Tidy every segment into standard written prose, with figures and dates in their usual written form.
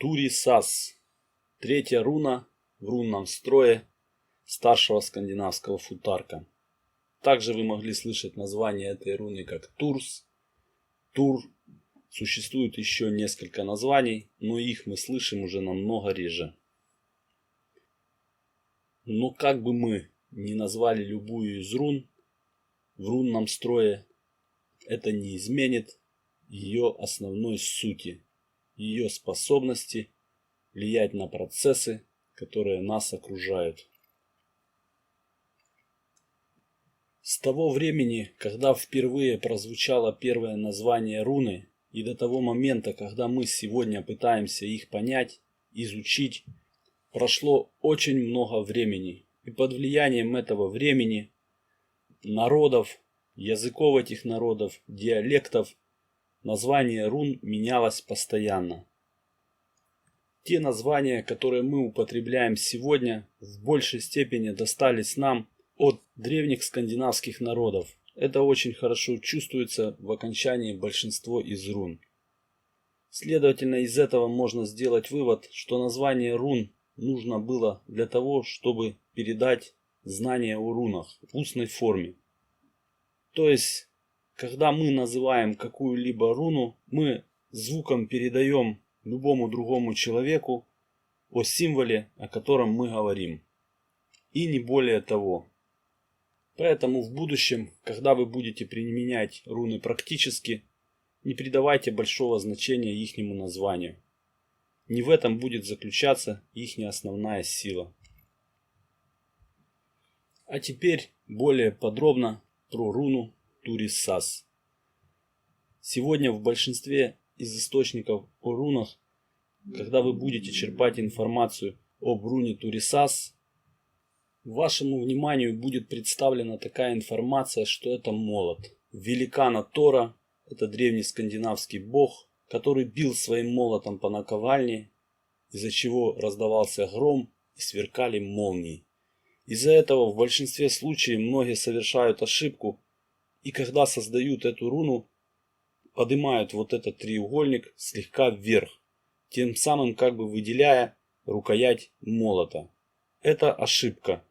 Турисас. Третья руна в рунном строе старшего скандинавского футарка. Также вы могли слышать название этой руны как Турс, Тур. Существует еще несколько названий, но их мы слышим уже намного реже. Но как бы мы ни назвали любую из рун в рунном строе, это не изменит ее основной сути, ее способности влиять на процессы, которые нас окружают. С того времени, когда впервые прозвучало первое название руны, и до того момента, когда мы сегодня пытаемся их понять, изучить, прошло очень много времени. И под влиянием этого времени народов, языков этих народов, диалектов, название рун менялось постоянно. Те названия, которые мы употребляем сегодня, в большей степени достались нам от древних скандинавских народов. Это очень хорошо чувствуется в окончании большинства из рун. Следовательно, из этого можно сделать вывод, что название рун нужно было для того, чтобы передать знания о рунах в устной форме. То есть, когда мы называем какую-либо руну, мы звуком передаем любому другому человеку о символе, о котором мы говорим. И не более того. Поэтому в будущем, когда вы будете применять руны практически, не придавайте большого значения ихнему названию. Не в этом будет заключаться ихняя основная сила. А теперь более подробно про руну Турисас. Сегодня в большинстве из источников о рунах, когда вы будете черпать информацию об руне Турисас, вашему вниманию будет представлена такая информация, что это молот великана Тора. Это древний скандинавский бог, который бил своим молотом по наковальне, из-за чего раздавался гром и сверкали молнии. Из-за этого в большинстве случаев многие совершают ошибку, и когда создают эту руну, поднимают вот этот треугольник слегка вверх, тем самым как бы выделяя рукоять молота. Это ошибка,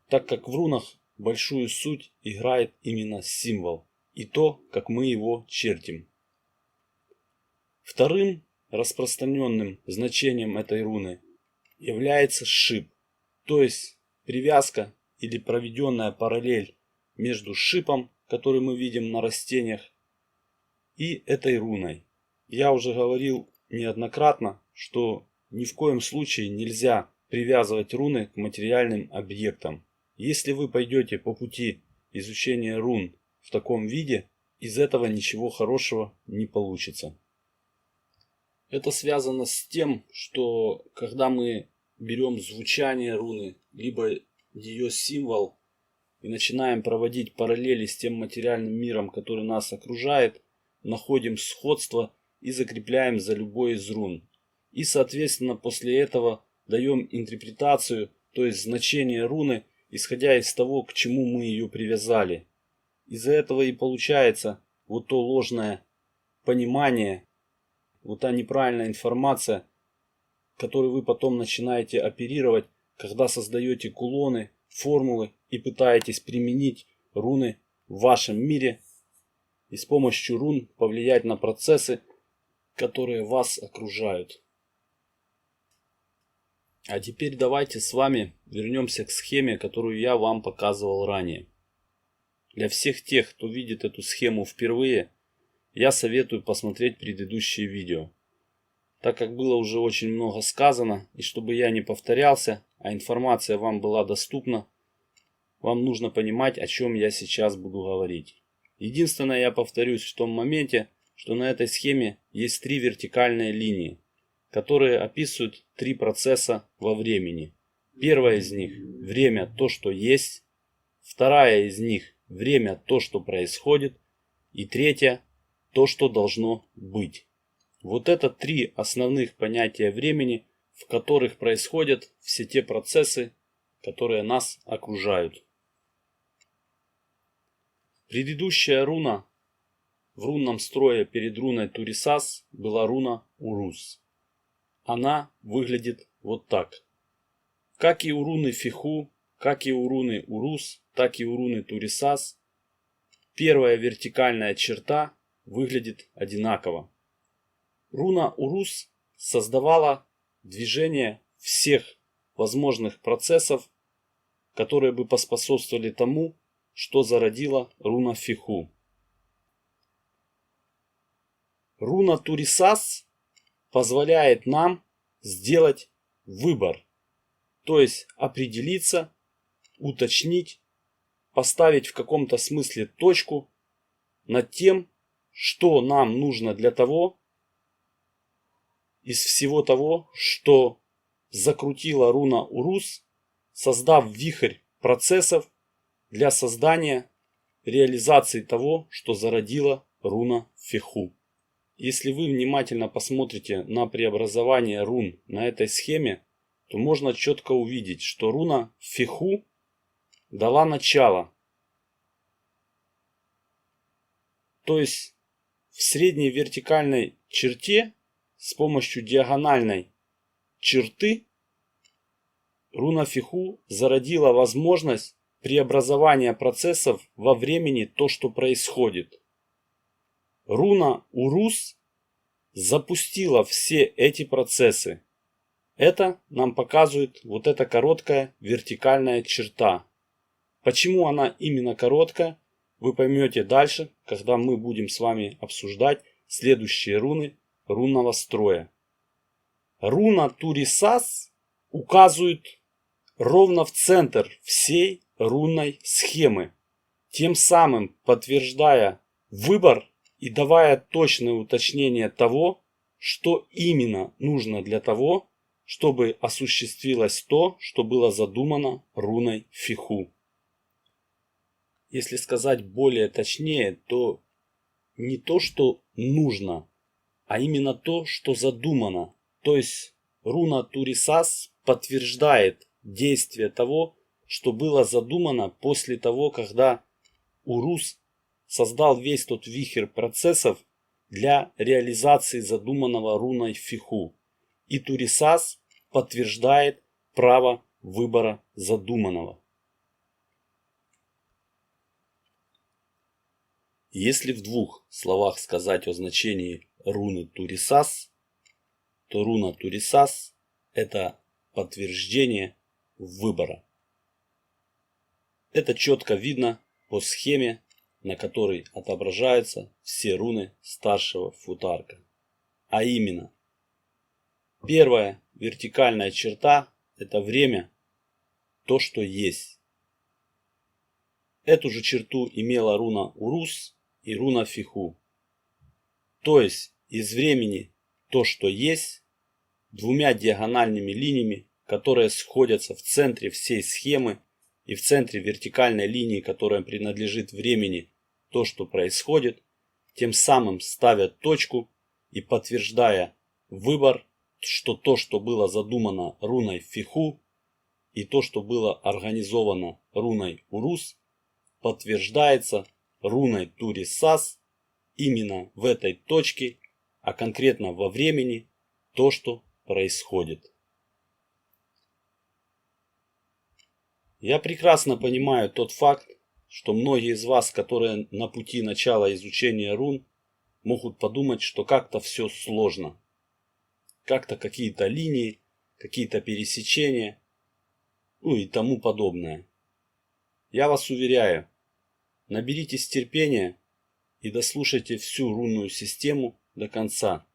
так как в рунах большую суть играет именно символ и то, как мы его чертим. Вторым распространенным значением этой руны является шип, то есть привязка или проведенная параллель между шипом, который мы видим на растениях, и этой руной. Я уже говорил неоднократно, что ни в коем случае нельзя привязывать руны к материальным объектам. Если вы пойдете по пути изучения рун в таком виде, из этого ничего хорошего не получится. Это связано с тем, что когда мы берем звучание руны, либо ее символ, и начинаем проводить параллели с тем материальным миром, который нас окружает, находим сходство и закрепляем за любой из рун. И соответственно после этого даем интерпретацию, то есть значение руны, исходя из того, к чему мы ее привязали. Из-за этого и получается вот то ложное понимание, вот та неправильная информация, которой вы потом начинаете оперировать, когда создаете кулоны, формулы и пытаетесь применить руны в вашем мире и с помощью рун повлиять на процессы, которые вас окружают. А теперь давайте с вами вернемся к схеме, которую я вам показывал ранее. Для всех тех, кто видит эту схему впервые, я советую посмотреть предыдущие видео. Так как было уже очень много сказано, и чтобы я не повторялся, а информация вам была доступна, вам нужно понимать, о чем я сейчас буду говорить. Единственное, я повторюсь в том моменте, что на этой схеме есть три вертикальные линии, которые описывают три процесса во времени. Первая из них – время то, что есть. Вторая из них – время то, что происходит. И третья – то, что должно быть. Вот это три основных понятия времени, в которых происходят все те процессы, которые нас окружают. Предыдущая руна в рунном строе перед руной Турисас была руна Урус. она выглядит вот так. Как и у руны Фиху, как и у руны Урус, так и у руны Турисас, первая вертикальная черта выглядит одинаково. Руна Урус создавала движение всех возможных процессов, которые бы поспособствовали тому, что зародила руна Фиху. Руна Турисас позволяет нам сделать выбор, то есть определиться, уточнить, поставить в каком-то смысле точку над тем, что нам нужно для того, из всего того, что закрутила руна Урус, создав вихрь процессов для создания реализации того, что зародила руна Фиху. Если вы внимательно посмотрите на преобразование рун на этой схеме, то можно четко увидеть, что руна Фиху дала начало. То есть в средней вертикальной черте с помощью диагональной черты руна Фиху зародила возможность преобразования процессов во времени, то, что происходит. Руна Урус запустила все эти процессы. Это нам показывает вот эта короткая вертикальная черта. Почему она именно короткая, вы поймете дальше, когда мы будем с вами обсуждать следующие руны рунного строя. Руна Турисас указывает ровно в центр всей рунной схемы, тем самым подтверждая выбор и давая точное уточнение того, что именно нужно для того, чтобы осуществилось то, что было задумано руной Фиху. Если сказать более точнее, то не то, что нужно, а именно то, что задумано. То есть руна Турисас подтверждает действие того, что было задумано после того, когда Урус создал весь тот вихрь процессов для реализации задуманного руной Фиху. И Турисас подтверждает право выбора задуманного. Если в двух словах сказать о значении руны Турисас, то руна Турисас – это подтверждение выбора. Это четко видно по схеме, на которой отображаются все руны старшего футарка. А именно, первая вертикальная черта – это время, то, что есть. Эту же черту имела руна Урус и руна Фиху. То есть из времени то, что есть, двумя диагональными линиями, которые сходятся в центре всей схемы и в центре вертикальной линии, которая принадлежит времени, то, что происходит, тем самым ставя точку и подтверждая выбор, что то, что было задумано руной Фиху, и то, что было организовано руной Урус, подтверждается руной Турисас именно в этой точке, а конкретно во времени, то, что происходит. Я прекрасно понимаю тот факт, что многие из вас, которые на пути начала изучения рун, могут подумать, что как-то все сложно. Как-то какие-то линии, какие-то пересечения, ну и тому подобное. Я вас уверяю, наберитесь терпения и дослушайте всю рунную систему до конца.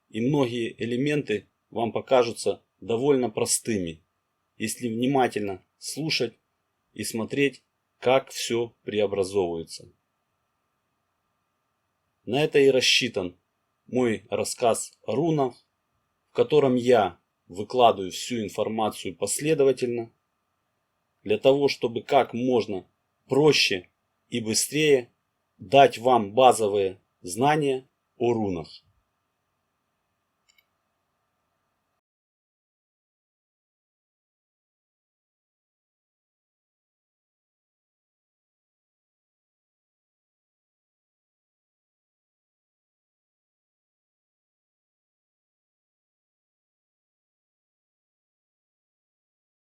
И многие элементы вам покажутся довольно простыми, если внимательно слушать и смотреть, как все преобразовывается. На это и рассчитан мой рассказ о рунах, в котором я выкладываю всю информацию последовательно, для того, чтобы как можно проще и быстрее дать вам базовые знания о рунах.